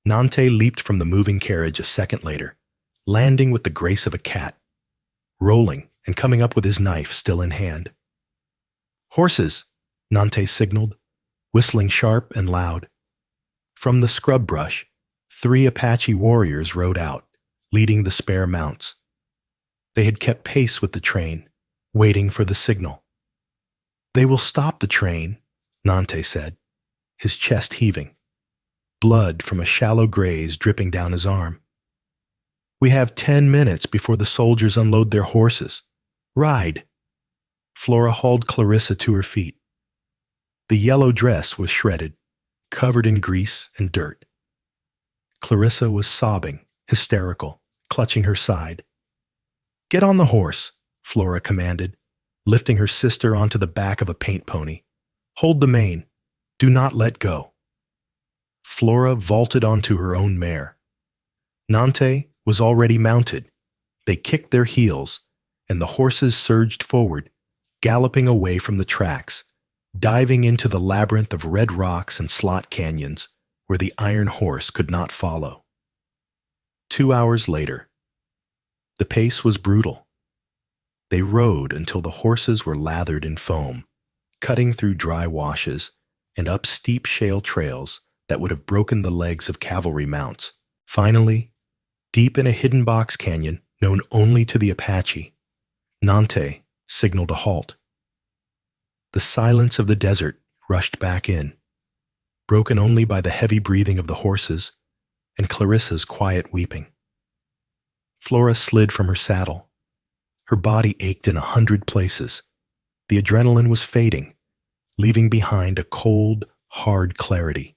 Nante leaped from the moving carriage a second later, landing with the grace of a cat, rolling and coming up with his knife still in hand. "Horses!" Nante signaled, whistling sharp and loud. From the scrub brush, 3 Apache warriors rode out, leading the spare mounts. They had kept pace with the train, waiting for the signal. "They will stop the train," Nante said, his chest heaving, blood from a shallow graze dripping down his arm. "We have 10 minutes before the soldiers unload their horses. Ride!" Flora hauled Clarissa to her feet. The yellow dress was shredded, covered in grease and dirt. Clarissa was sobbing, hysterical, clutching her side. "Get on the horse," Flora commanded, lifting her sister onto the back of a paint pony. "Hold the mane. Do not let go." Flora vaulted onto her own mare. Nante was already mounted. They kicked their heels, and the horses surged forward, galloping away from the tracks, diving into the labyrinth of red rocks and slot canyons where the iron horse could not follow. 2 hours later, the pace was brutal. They rode until the horses were lathered in foam, cutting through dry washes and up steep shale trails that would have broken the legs of cavalry mounts. Finally, deep in a hidden box canyon known only to the Apache, Nante signaled a halt. The silence of the desert rushed back in, broken only by the heavy breathing of the horses and Clarissa's quiet weeping. Flora slid from her saddle. Her body ached in 100 places. The adrenaline was fading, leaving behind a cold, hard clarity.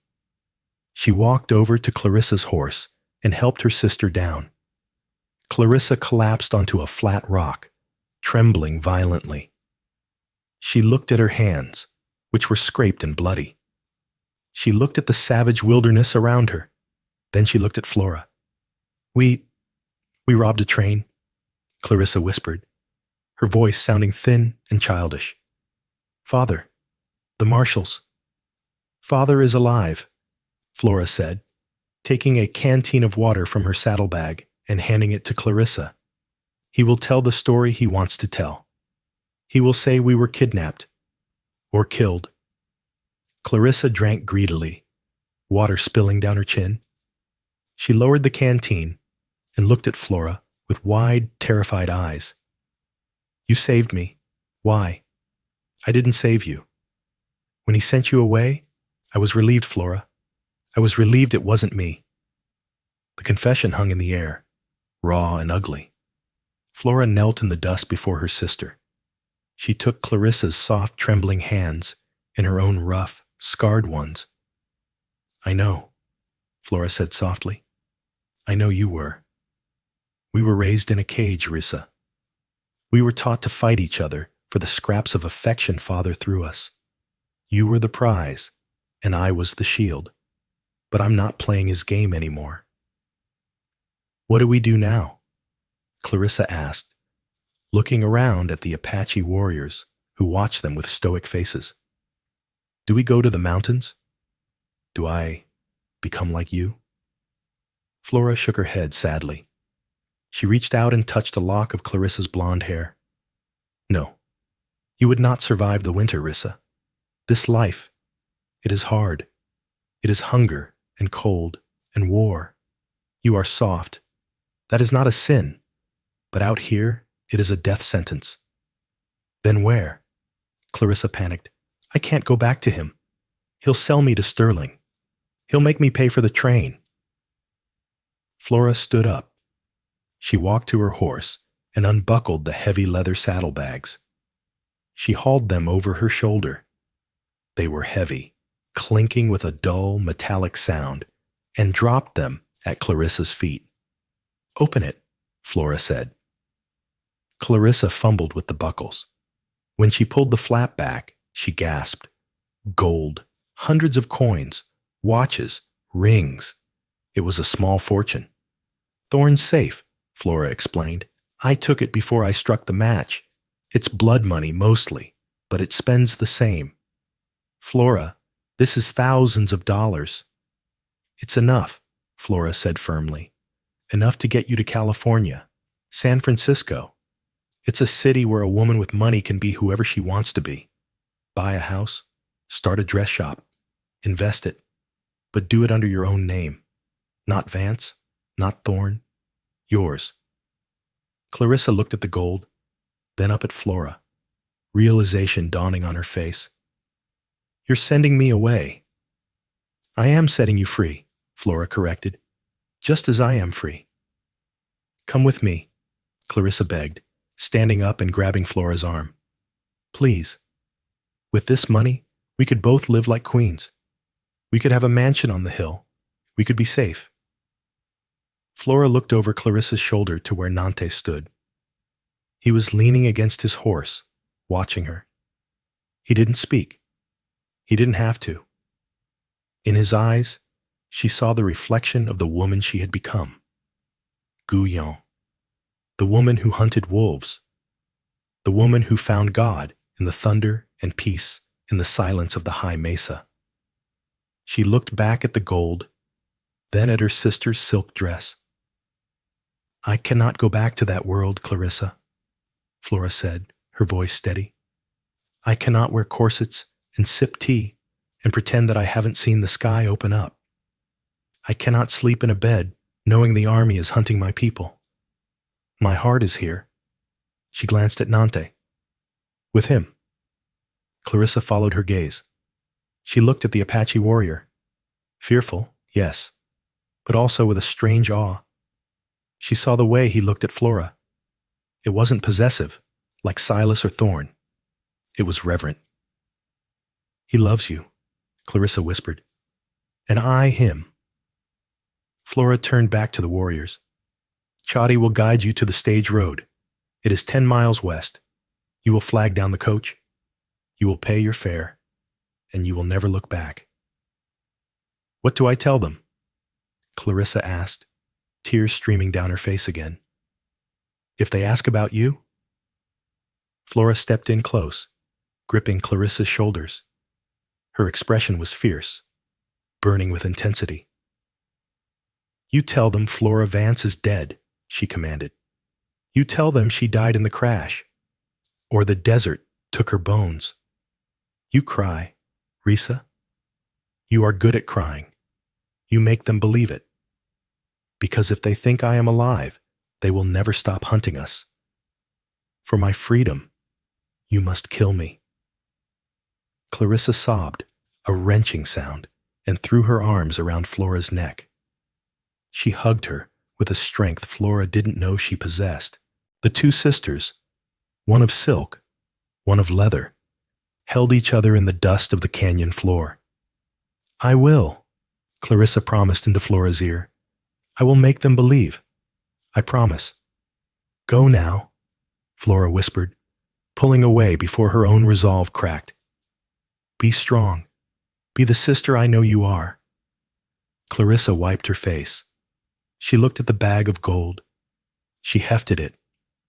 She walked over to Clarissa's horse and helped her sister down. Clarissa collapsed onto a flat rock, trembling violently. She looked at her hands, which were scraped and bloody. She looked at the savage wilderness around her. Then she looked at Flora. We robbed a train," Clarissa whispered, her voice sounding thin and childish. "Father, the marshals." "Father is alive," Flora said, taking a canteen of water from her saddlebag and handing it to Clarissa. "He will tell the story he wants to tell. He will say we were kidnapped or killed." Clarissa drank greedily, water spilling down her chin. She lowered the canteen and looked at Flora with wide, terrified eyes. "You saved me. Why? I didn't save you. When he sent you away, I was relieved, Flora. I was relieved it wasn't me." The confession hung in the air, raw and ugly. Flora knelt in the dust before her sister. She took Clarissa's soft, trembling hands in her own rough, scarred ones. "I know," Flora said softly. "I know you were. We were raised in a cage, Rissa. We were taught to fight each other for the scraps of affection Father threw us. You were the prize, and I was the shield. But I'm not playing his game anymore." "What do we do now?" Clarissa asked, looking around at the Apache warriors who watched them with stoic faces. "Do we go to the mountains? Do I become like you?" Flora shook her head sadly. She reached out and touched a lock of Clarissa's blonde hair. "No, you would not survive the winter, Rissa. This life, it is hard. It is hunger and cold and war. You are soft. That is not a sin, but out here, it is a death sentence." "Then where?" Clarissa panicked. "I can't go back to him. He'll sell me to Sterling. He'll make me pay for the train." Flora stood up. She walked to her horse and unbuckled the heavy leather saddlebags. She hauled them over her shoulder. They were heavy, clinking with a dull, metallic sound, and dropped them at Clarissa's feet. "Open it," Flora said. Clarissa fumbled with the buckles. When she pulled the flap back, she gasped. Gold, hundreds of coins, watches, rings. It was a small fortune. Thorne's safe, Flora explained. I took it before I struck the match. It's blood money mostly, but it spends the same. Flora, this is thousands of dollars. It's enough, Flora said firmly. Enough to get you to California, San Francisco. It's a city where a woman with money can be whoever she wants to be. Buy a house, start a dress shop, invest it, but do it under your own name. Not Vance, not Thorne, yours. Clarissa looked at the gold, then up at Flora, realization dawning on her face. You're sending me away. I am setting you free, Flora corrected, just as I am free. Come with me, Clarissa begged, standing up and grabbing Flora's arm. Please. With this money, we could both live like queens. We could have a mansion on the hill. We could be safe. Flora looked over Clarissa's shoulder to where Nante stood. He was leaning against his horse, watching her. He didn't speak. He didn't have to. In his eyes, she saw the reflection of the woman she had become. Guyon, the woman who hunted wolves, the woman who found God in the thunder and peace in the silence of the high mesa. She looked back at the gold, then at her sister's silk dress. I cannot go back to that world, Clarissa, Flora said, her voice steady. I cannot wear corsets and sip tea and pretend that I haven't seen the sky open up. I cannot sleep in a bed knowing the army is hunting my people. My heart is here. She glanced at Nante. With him. Clarissa followed her gaze. She looked at the Apache warrior. Fearful, yes, but also with a strange awe. She saw the way he looked at Flora. It wasn't possessive, like Silas or Thorne. It was reverent. He loves you, Clarissa whispered. And I him. Flora turned back to the warriors. Chadi will guide you to the stage road. It is 10 miles west. You will flag down the coach. You will pay your fare, and you will never look back. What do I tell them? Clarissa asked, tears streaming down her face again. If they ask about you? Flora stepped in close, gripping Clarissa's shoulders. Her expression was fierce, burning with intensity. You tell them Flora Vance is dead, she commanded. You tell them she died in the crash, or the desert took her bones. You cry, Risa. You are good at crying. You make them believe it. Because if they think I am alive, they will never stop hunting us. For my freedom, you must kill me. Clarissa sobbed, a wrenching sound, and threw her arms around Flora's neck. She hugged her with a strength Flora didn't know she possessed. The two sisters, one of silk, one of leather, held each other in the dust of the canyon floor. I will, Clarissa promised into Flora's ear. I will make them believe. I promise. Go now, Flora whispered, pulling away before her own resolve cracked. Be strong. Be the sister I know you are. Clarissa wiped her face. She looked at the bag of gold. She hefted it,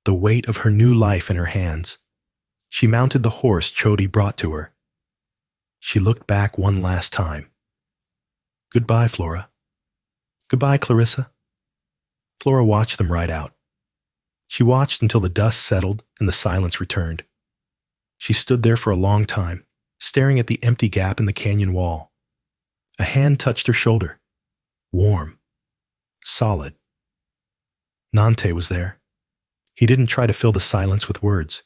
the weight of her new life in her hands. She mounted the horse Chodi brought to her. She looked back one last time. Goodbye, Flora. Goodbye, Clarissa. Flora watched them ride out. She watched until the dust settled and the silence returned. She stood there for a long time, staring at the empty gap in the canyon wall. A hand touched her shoulder. Warm. Solid. Nante was there. He didn't try to fill the silence with words.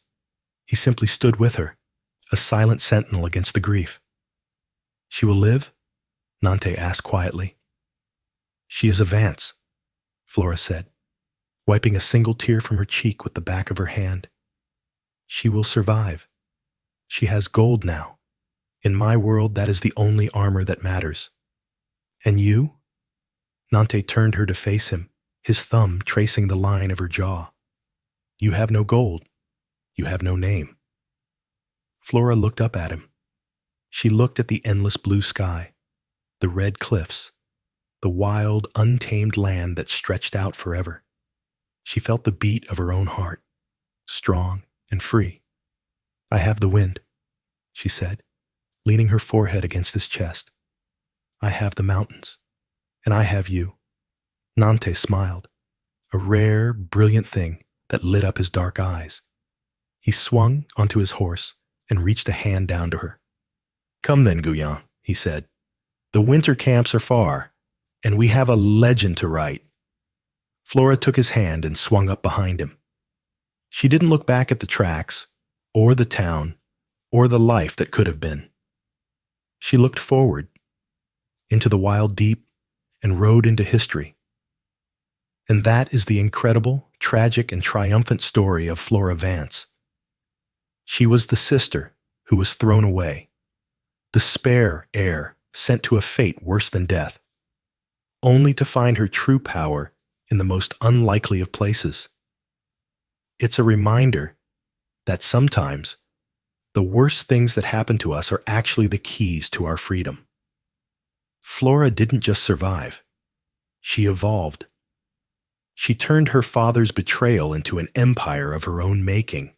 He simply stood with her, a silent sentinel against the grief. She will live? Nante asked quietly. She is a Vance, Flora said, wiping a single tear from her cheek with the back of her hand. She will survive. She has gold now. In my world, that is the only armor that matters. And you? Nante turned her to face him, his thumb tracing the line of her jaw. You have no gold. You have no name. Flora looked up at him. She looked at the endless blue sky, the red cliffs, the wild, untamed land that stretched out forever. She felt the beat of her own heart, strong and free. I have the wind, she said, leaning her forehead against his chest. I have the mountains, and I have you. Nante smiled, a rare, brilliant thing that lit up his dark eyes. He swung onto his horse and reached a hand down to her. Come then, Guyon, he said. The winter camps are far, and we have a legend to write. Flora took his hand and swung up behind him. She didn't look back at the tracks, or the town, or the life that could have been. She looked forward, into the wild deep, and rode into history. And that is the incredible, tragic, and triumphant story of Flora Vance. She was the sister who was thrown away, the spare heir sent to a fate worse than death, only to find her true power in the most unlikely of places. It's a reminder that sometimes the worst things that happen to us are actually the keys to our freedom. Flora didn't just survive. She evolved. She turned her father's betrayal into an empire of her own making,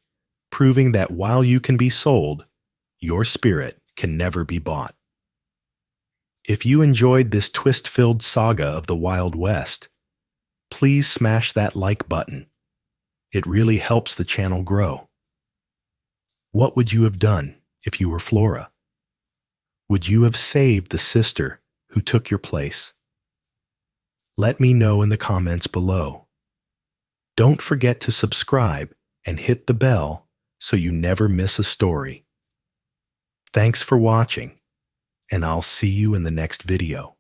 proving that while you can be sold, your spirit can never be bought. If you enjoyed this twist-filled saga of the Wild West, please smash that like button. It really helps the channel grow. What would you have done if you were Flora? Would you have saved the sister who took your place? Let me know in the comments below. Don't forget to subscribe and hit the bell so you never miss a story. Thanks for watching, and I'll see you in the next video.